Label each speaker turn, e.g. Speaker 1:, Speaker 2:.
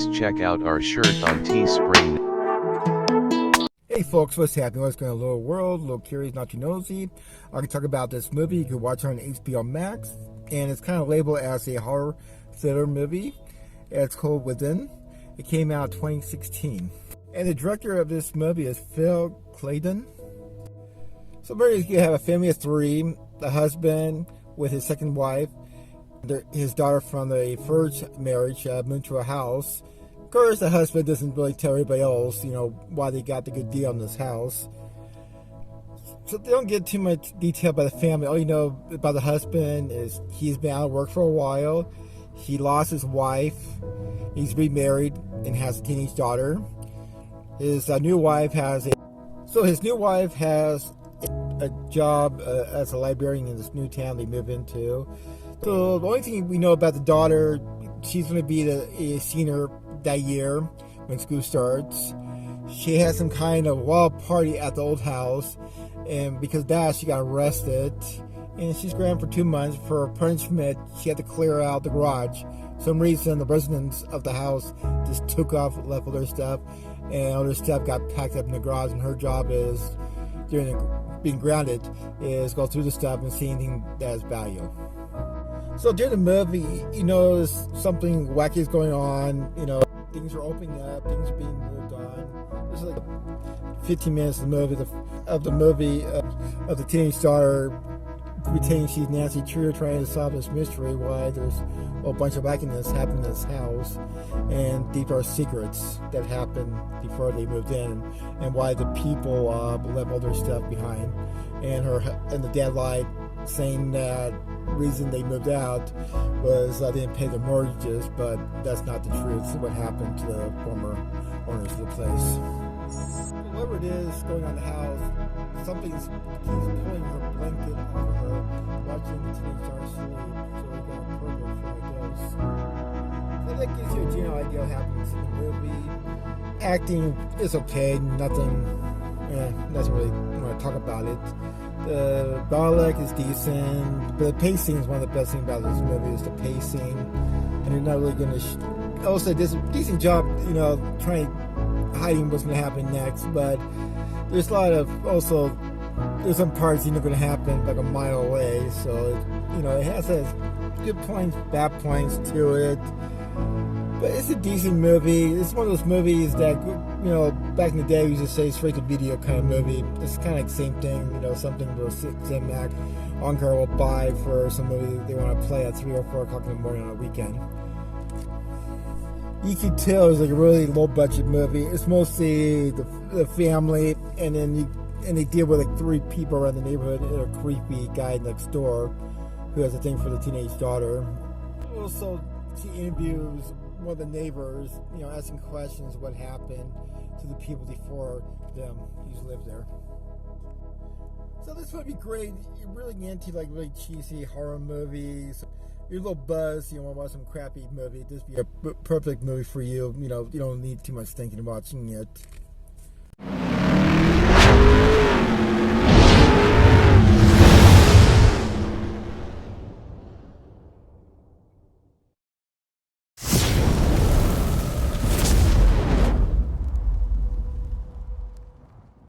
Speaker 1: Please check out our shirt on Teespring.
Speaker 2: Hey folks, what's happening? What's going on in the little world? A little curious, not too nosy. I can talk about this movie. You can watch it on HBO Max, and it's kind of labeled as a horror thriller movie. It's called Within. It came out 2016. And the director of this movie is Phil Clayton. So you have a family of three, the husband with his second wife, his daughter from the first marriage moved to a house. Of course, the husband doesn't really tell everybody else, why they got the good deal on this house. So they don't get too much detail about the family. All you know about the husband is he's been out of work for a while. He lost his wife. He's remarried and has a teenage daughter. His new wife has a job as a librarian in this new town they move into. So the only thing we know about the daughter, she's going to be a senior that year when school starts. She had some kind of wild party at the old house, and because of that she got arrested, and she's grounded for 2 months. For punishment, she had to clear out the garage. For some reason the residents of the house just took off, left all their stuff, and all their stuff got packed up in the garage, and her job is, during being grounded, is go through the stuff and see anything that has value. So during the movie, something wacky is going on. Things are opening up, things are being moved on. There's like 15 minutes of the movie of the teenage daughter pretending she's Nancy Drew, trying to solve this mystery why there's a bunch of wackiness happening in this house, and deep dark secrets that happened before they moved in, and why the people left all their stuff behind. And the dad lied, saying that reason they moved out was they didn't pay their mortgages, but that's not the truth. It's what happened to the former owners of the place. Whatever it is going on in the house, he's pulling her blanket over her, watching the teenage daughter sleep, so they got a pervert for a ghost. So that gives you a general idea of what happens in the movie. Acting is okay, nothing really want to talk about it. The dialect is decent, but the pacing is one of the best things about this movie is the pacing. And you're not really going to... Also, there's a decent job, hiding what's going to happen next, but there's a lot of... Also, there's some parts going to happen like a mile away, so, it has good points, bad points to it. But it's a decent movie. It's one of those movies that, back in the day we used to say straight to video kind of movie. It's kind of like the same thing, something the Cinemax Encore will buy for some movie they want to play at 3 or 4 o'clock in the morning on a weekend. You can tell it's like a really low budget movie. It's mostly the family, and they deal with like 3 people around the neighborhood and a creepy guy next door who has a thing for the teenage daughter. Also, she interviews one of the neighbors, asking questions what happened to the people before them who lived there. So this would be great. You're really into like really cheesy horror movies. You're a little buzzed, want to watch some crappy movie. This would be a perfect movie for you. You don't need too much thinking watching it.